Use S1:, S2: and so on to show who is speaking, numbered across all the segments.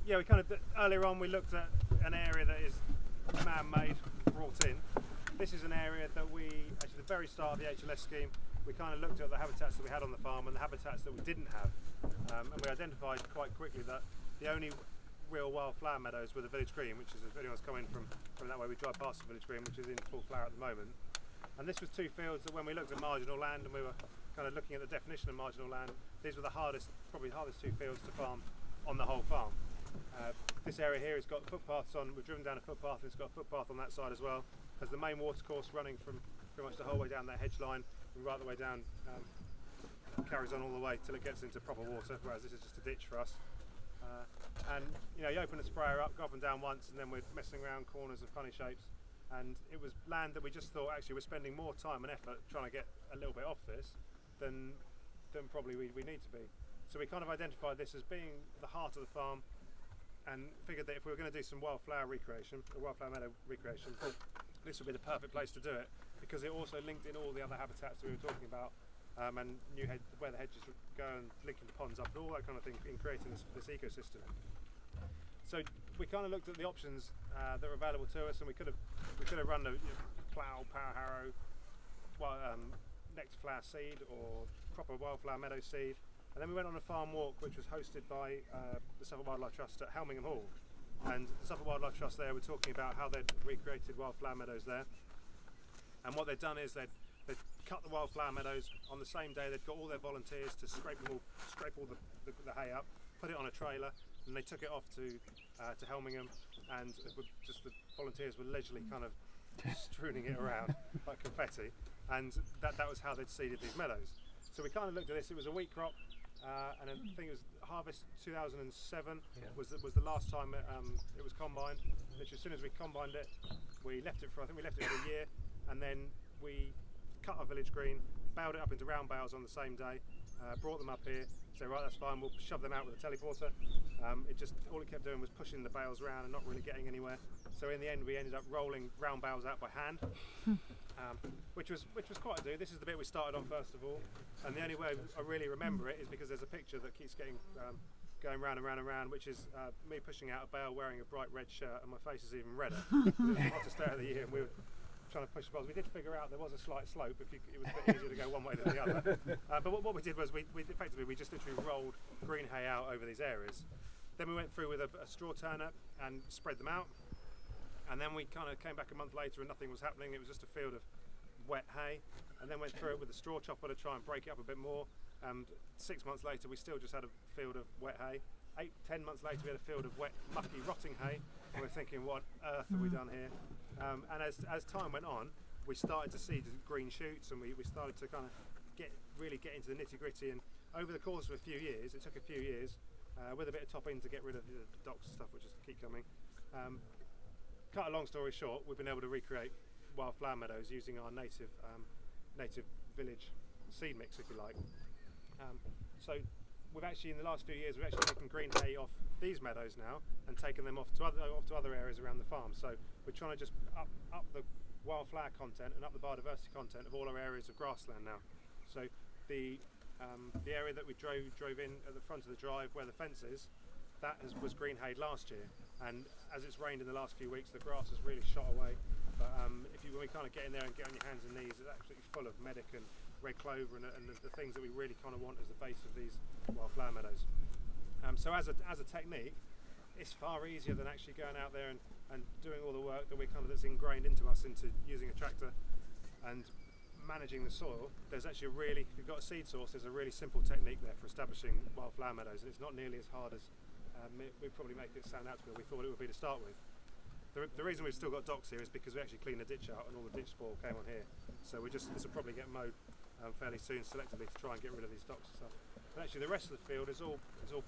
S1: Yeah, we kind of earlier on we looked at an area that is man-made, brought in. This is an area that we, actually at the very start of the HLS scheme, we kind of looked at the habitats that we had on the farm and the habitats that we didn't have. And we identified quite quickly that the only real wildflower meadows were the village green, which is, if anyone's coming from that way, we drive past the village green, which is in full flower at the moment. And this was two fields that when we looked at marginal land and we were kind of looking at the definition of marginal land, these were the probably hardest two fields to farm on the whole farm. This area here has got footpaths on, we've driven down a footpath, and it's got a footpath on that side as well. Has the main watercourse running from pretty much the whole way down that hedge line, and right the way down, carries on all the way till it gets into proper water, whereas this is just a ditch for us. And you know, you open the sprayer up, go up and down once, and then we're messing around corners and funny shapes. And it was land that we just thought actually we're spending more time and effort trying to get a little bit off this than probably we need to be. So we kind of identified this as being the heart of the farm, and figured that if we were going to do some wildflower recreation, or wildflower meadow recreation, this would be the perfect place to do it, because it also linked in all the other habitats that we were talking about, and where the hedges would go, and linking the ponds up, and all that kind of thing in creating this ecosystem. So we kind of looked at the options that were available to us, and we could have run the plough, power harrow, nectar flower seed, or proper wildflower meadow seed. And then we went on a farm walk which was hosted by the Suffolk Wildlife Trust at Helmingham Hall. And the Suffolk Wildlife Trust there were talking about how they'd recreated wildflower meadows there. And what they'd done is they'd cut the wildflower meadows on the same day. They'd got all their volunteers to scrape all the hay up, put it on a trailer, and they took it off to Helmingham, and just the volunteers were leisurely kind of strewing it around like confetti, and that was how they'd seeded these meadows. So we kind of looked at this. It was a wheat crop, and I think it was harvest 2007 was the last time it was combined. Literally, as soon as we combined it, we left it for a year, and then we cut our village green, baled it up into round bales on the same day, brought them up here. So right, that's fine. We'll shove them out with a teleporter. All it kept doing was pushing the bales around and not really getting anywhere. So in the end, we ended up rolling round bales out by hand, which was quite a do. This is the bit we started on first of all, and the only way I really remember it is because there's a picture that keeps going round and round and round, which is me pushing out a bale wearing a bright red shirt, and my face is even redder. It was the hottest day of the year, and we were trying to push the bales. We did figure out there was a slight slope. It was a bit easier to go one way than the other. But what we did was we effectively just literally rolled green hay out over these areas. Then we went through with a straw turner and spread them out. And then we kind of came back a month later and nothing was happening. It was just a field of wet hay. And then went through it with a straw chopper to try and break it up a bit more. And 6 months later, we still just had a field of wet hay. 10 months later, we had a field of wet, mucky, rotting hay. And we're thinking, what on earth have we done here? And as time went on, we started to see the green shoots, and we started to kind of really get into the nitty gritty. And over the course of a few years, it took a few years, with a bit of topping to get rid of the docks and stuff, which just keep coming. Cut a long story short, we've been able to recreate wildflower meadows using our native village seed mix, if you like. So we've actually, in the last few years, we've actually taken green hay off these meadows now and taken them off to other areas around the farm. So we're trying to just up the wildflower content and up the biodiversity content of all our areas of grassland now. So the area that we drove in at the front of the drive where the fence is, was green hayed last year, and as it's rained in the last few weeks, the grass has really shot away. But when we kind of get in there and get on your hands and knees, it's absolutely full of medic and red clover and the things that we really kind of want as the base of these wildflower meadows. So as a technique, it's far easier than actually going out there and doing all the work that's ingrained into us, into using a tractor and managing the soil. There's actually if you've got a seed source, there's a really simple technique there for establishing wildflower meadows, and it's not nearly as hard as we probably make it sound out to be, we thought it would be to start with. The reason we've still got docks here is because we actually cleaned the ditch out and all the ditch spoil came on here. So this will probably get mowed fairly soon selectively to try and get rid of these docks and stuff. But actually the rest of the field is all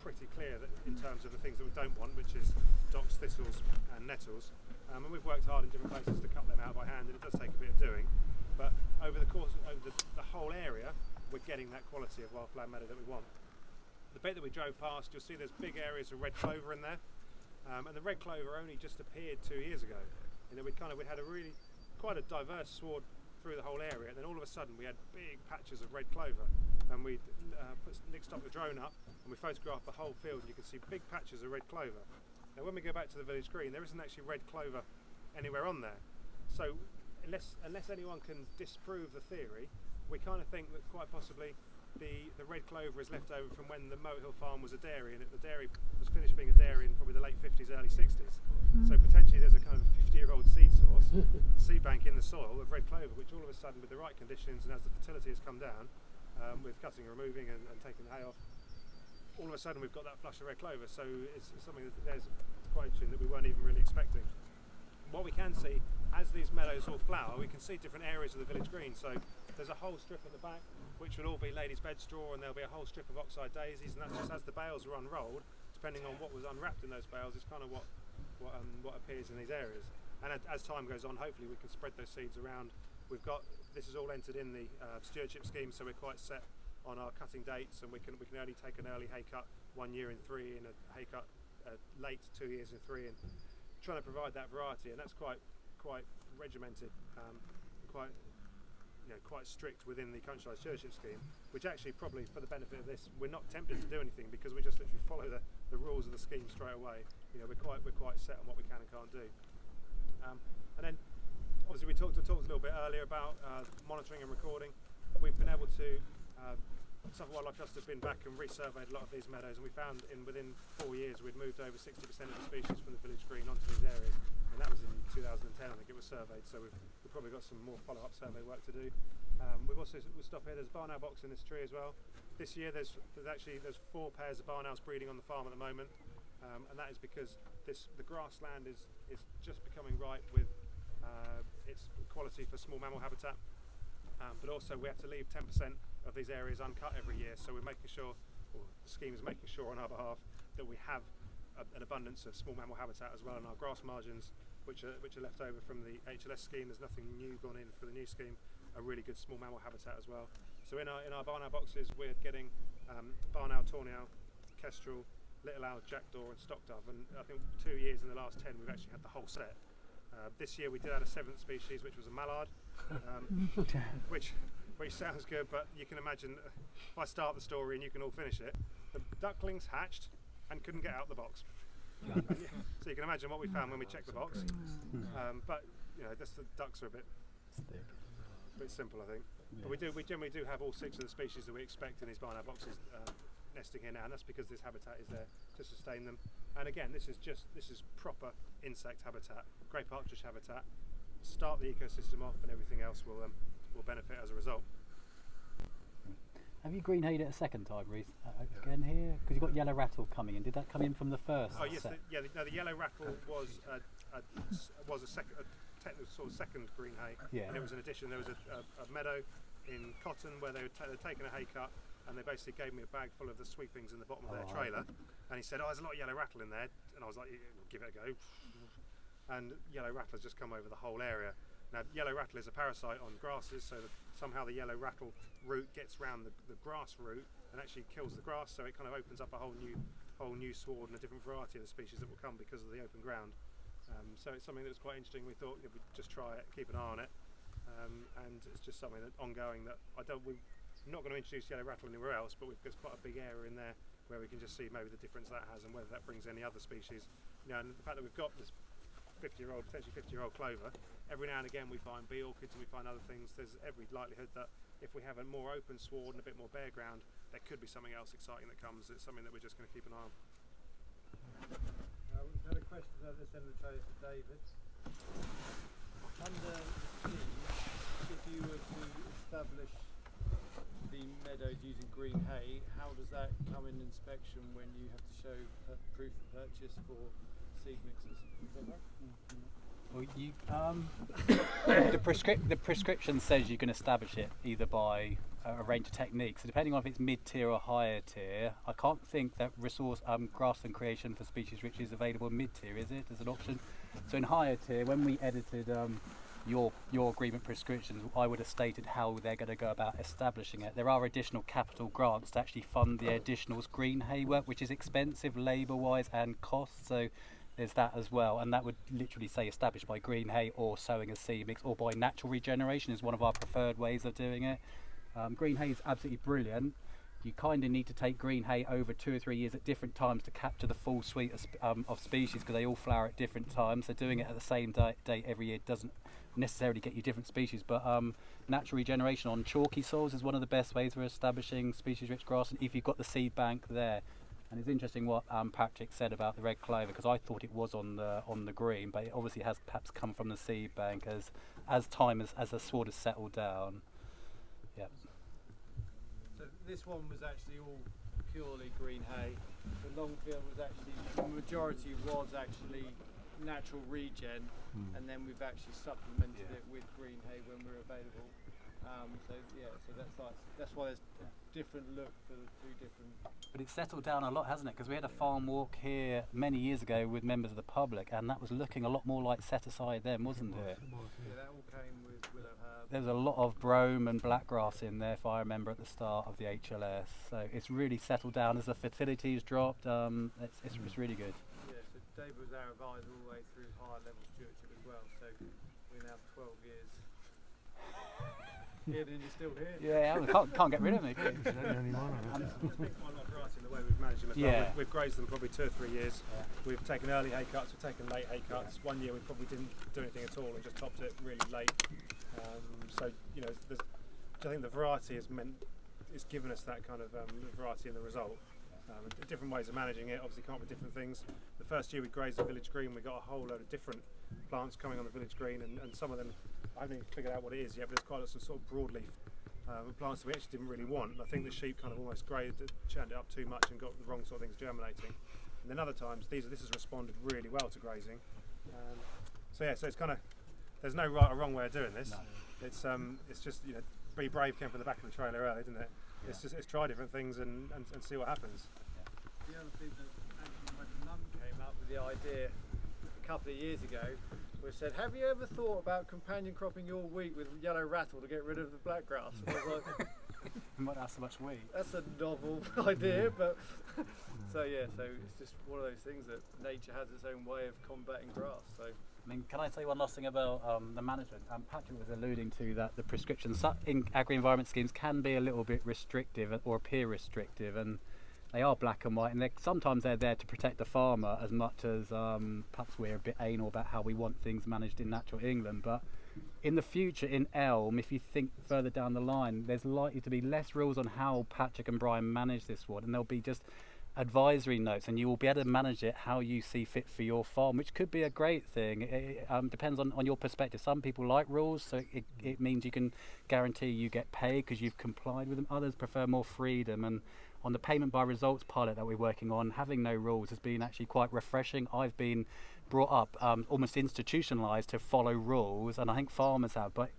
S1: pretty clear in terms of the things that we don't want, which is docks, thistles and nettles. And we've worked hard in different places to cut them out by hand, and it does take a bit of doing. But over the whole area, we're getting that quality of wildflower meadow that we want. The bit that we drove past, you'll see there's big areas of red clover in there, and the red clover only just appeared 2 years ago. We had quite a diverse sward through the whole area, and then all of a sudden we had big patches of red clover, and we Nick stopped the drone up and we photographed the whole field, and you can see big patches of red clover. Now when we go back to the village green, there isn't actually red clover anywhere on there. So unless anyone can disprove the theory, we kind of think that quite possibly the red clover is left over from when the Moat Hill farm was a dairy, and the dairy was finished being a dairy in probably the late 50s, early 60s. So potentially there's a kind of 50-year-old seed source, seed bank in the soil of red clover, which all of a sudden, with the right conditions and as the fertility has come down, with cutting and removing and taking the hay off, all of a sudden we've got that flush of red clover. So it's something that there's quite interesting that we weren't even really expecting. What we can see, as these meadows all flower, we can see different areas of the village green. So there's a whole strip at the back which will all be ladies' bed straw, and there'll be a whole strip of oxeye daisies, and that's just as the bales are unrolled, depending on what was unwrapped in those bales, is kind of what appears in these areas. And as time goes on, hopefully we can spread those seeds around. This is all entered in the stewardship scheme, so we're quite set on our cutting dates, and we can only take an early hay cut 1 year in 3 and a hay cut late 2 years in 3, and trying to provide that variety, and that's quite regimented, quite strict within the countryside stewardship scheme, which actually probably for the benefit of this, we're not tempted to do anything because we just literally follow the rules of the scheme straight away. We're quite set on what we can and can't do. And then obviously we talked a little bit earlier about monitoring and recording. We've been able to Suffolk Wildlife Trust have been back and resurveyed a lot of these meadows, and we found within 4 years we'd moved over 60% of the species from the village green onto these areas, and that was in 2010, I think it was surveyed, so we've probably got some more follow-up survey work to do. We'll stop here, there's a barn owl box in this tree as well. This year there's 4 pairs of barn owls breeding on the farm at the moment, and that is because the grassland is just becoming ripe with its quality for small mammal habitat. But also we have to leave 10% of these areas uncut every year, so we're making sure, or the scheme is making sure on our behalf, that we have an abundance of small mammal habitat as well in our grass margins, which are left over from the HLS scheme. There's nothing new gone in for the new scheme, a really good small mammal habitat as well. So in our barn owl boxes we're getting barn owl, tawny owl, kestrel, little owl, jackdaw and stock dove, and I think 2 years in the last 10 we've actually had the whole set. This year we did add a 7th species, which was a mallard, which sounds good, but you can imagine if I start the story and you can all finish it. The ducklings hatched and couldn't get out the box. So you can imagine what we found when we checked the box. But the ducks are a bit simple, I think. But we generally do have all 6 of the species that we expect in these barn owl boxes nesting here now, and that's because this habitat is there to sustain them. And again, this is proper insect habitat, grey partridge habitat. Start the ecosystem off, and everything else will benefit as a result.
S2: Have you green hayed it a second time, Reece? Again here, because you've got yellow rattle coming in. Did that come in from the first?
S1: Oh yes, the yellow rattle was a technical sort of second green hay, and it was an addition. There was a meadow in Cotton where they'd taken a hay cut, and they basically gave me a bag full of the sweepings in the bottom of their trailer, and he said, "Oh, there's a lot of yellow rattle in there," and I was like, "Give it a go." And yellow rattle has just come over the whole area. Now, yellow rattle is a parasite on grasses, so that somehow the yellow rattle root gets round the grass root and actually kills the grass, so it kind of opens up a whole new sward and a different variety of the species that will come because of the open ground. So it's something that was quite interesting. We thought we'd just try it, keep an eye on it, and it's just something that ongoing that we're not going to introduce yellow rattle anywhere else, but there's quite a big area in there where we can just see maybe the difference that has and whether that brings any other species. And the fact that we've got this potentially 50-year-old clover, every now and again we find bee orchids and we find other things. There's every likelihood that if we have a more open sward and a bit more bare ground, there could be something else exciting that comes. It's something that we're just going to keep an eye on.
S3: We've got a question at this end of the tray for David. Under the scheme, if you were to establish the meadows using green hay, how does that come in inspection when you have to show proof of purchase for seed mixes? Is that right?
S2: Well, the prescription says you can establish it either by a range of techniques. So depending on if it's mid-tier or higher tier, I can't think that resource grassland creation for species rich is available in mid-tier, is it, as an option? So in higher tier, when we edited your agreement prescriptions, I would have stated how they're going to go about establishing it. There are additional capital grants to actually fund the additional green hay work, which is expensive labour-wise and cost. So there's that as well, and that would literally say established by green hay or sowing a seed mix or by natural regeneration is one of our preferred ways of doing it. Green hay is absolutely brilliant. You kind of need to take green hay over 2 or 3 years at different times to capture the full suite of species, because they all flower at different times. So doing it at the same date every year doesn't necessarily get you different species, but natural regeneration on chalky soils is one of the best ways for establishing species-rich grass, and if you've got the seed bank there. And it's interesting what Patrick said about the red clover, because I thought it was on the green, but it obviously has perhaps come from the seed bank as the sward has settled down. Yeah.
S3: So this one was actually all purely green hay. The Longfield was actually, the majority was actually natural regen, and then we've actually supplemented it with green hay when we're available. So that's why there's a different look for the two different.
S2: But it's settled down a lot, hasn't it? Because we had a farm walk here many years ago with members of the public, and that was looking a lot more like set aside then, wasn't it?
S3: Yeah, that all came with willow herb.
S2: There was a lot of brome and blackgrass in there, if I remember, at the start of the HLS. So it's really settled down as the fertility's dropped. It's really good.
S3: Yeah, so David was our advisor all the way through higher level stewardship as well. So we're now 12 years. Yeah, then you're still here.
S2: Yeah, I can't get rid of me.
S1: There's been quite a lot of variety in the way we've managed them as well. We've grazed them probably 2 or 3 years. Yeah. We've taken early hay cuts, we've taken late hay cuts. One year we probably didn't do anything at all and just topped it really late. So you know, I think the variety has given us that kind of variety in the result. Different ways of managing it, obviously come up with different things. The first year we grazed the village green, we got a whole load of different plants coming on the village green, and some of them I haven't even figured out what it is yet, but there's quite some sort of broadleaf plants that we actually didn't really want. And I think the sheep kind of almost churned it up too much and got the wrong sort of things germinating. And then other times this has responded really well to grazing. So it's kind of, there's no right or wrong way of doing this. No. It's just, you know, be brave came from the back of the trailer early, didn't it? Yeah. It's try different things and see what happens.
S3: The other thing that actually when Mum came up with the idea a couple of years ago, we said, have you ever thought about companion cropping your wheat with yellow rattle to get rid of the blackgrass? I was like,
S2: you might have so much wheat.
S3: That's a novel idea, but so it's just one of those things that nature has its own way of combating grass. So.
S2: I mean, can I say one last thing about the management? Patrick was alluding to that the prescriptions in agri-environment schemes can be a little bit restrictive or appear restrictive, and they are black and white, and sometimes they're there to protect the farmer as much as perhaps we're a bit anal about how we want things managed in natural England. But in the future in Elm, if you think further down the line, there's likely to be less rules on how Patrick and Brian manage this ward, and there'll be just advisory notes, and you will be able to manage it how you see fit for your farm, which could be a great thing. It depends on your perspective. Some people like rules, so it means you can guarantee you get paid because you've complied with them. Others prefer more freedom, and on the payment by results pilot that we're working on, having no rules has been actually quite refreshing. I've been brought up almost institutionalised to follow rules, and I think farmers have, but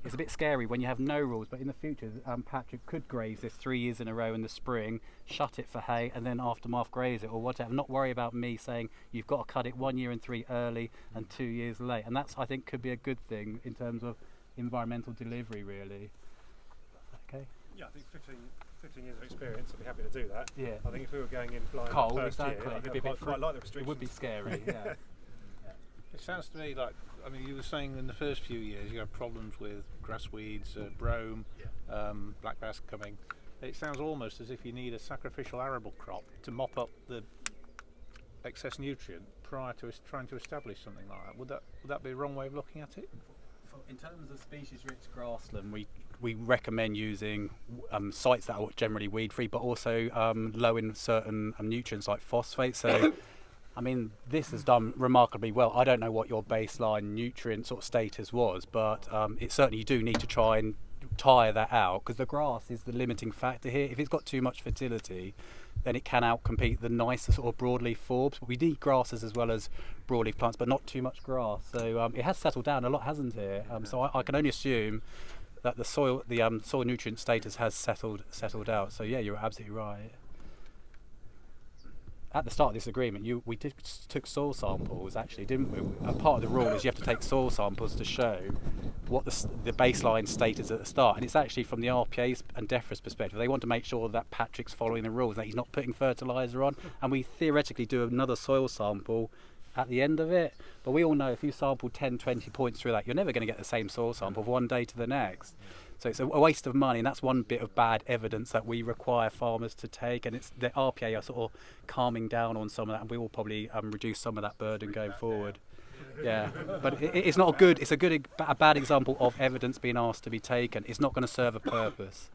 S2: it's a bit scary when you have no rules. But in the future, Patrick could graze this 3 years in a row in the spring, shut it for hay, and then aftermath graze it or whatever. Not worry about me saying you've got to cut it 1 year and 3 early and 2 years late, and that's, I think, could be a good thing in terms of environmental delivery, really. Okay.
S1: Yeah, I think 15 years of experience, I'd be happy to do that.
S2: Yeah.
S1: I think if we were going in blind
S2: cold,
S1: first
S2: exactly.
S1: year, I'd quite like the restrictions.
S2: It would be scary. Yeah.
S4: It sounds to me like, I mean, you were saying in the first few years you had problems with grass weeds, brome, blackgrass coming. It sounds almost as if you need a sacrificial arable crop to mop up the excess nutrient prior to trying to establish something like that. Would that be a wrong way of looking at it?
S2: In terms of species-rich grassland, we recommend using sites that are generally weed-free, but also low in certain nutrients like phosphate. So, I mean, this has done remarkably well. I don't know what your baseline nutrient sort of status was, but certainly you do need to try and tire that out, because the grass is the limiting factor here. If it's got too much fertility, then it can outcompete the nicer sort of broadleaf forbs. But we need grasses as well as broadleaf plants, but not too much grass. So it has settled down a lot, hasn't it? So I can only assume that the soil nutrient status has settled out. So yeah, you're absolutely right. At the start of this agreement, we took soil samples, actually, didn't we? And part of the rule is you have to take soil samples to show what the baseline state is at the start. And it's actually from the RPA's and DEFRA's perspective. They want to make sure that Patrick's following the rules, that he's not putting fertiliser on. And we theoretically do another soil sample at the end of it. But we all know if you sample 10, 20 points through that, you're never going to get the same soil sample from one day to the next. So it's a waste of money, and that's one bit of bad evidence that we require farmers to take. And it's the RPA are sort of calming down on some of that, and we will probably reduce some of that burden going forward. Yeah, but it's not a good. It's a bad example of evidence being asked to be taken. It's not going to serve a purpose.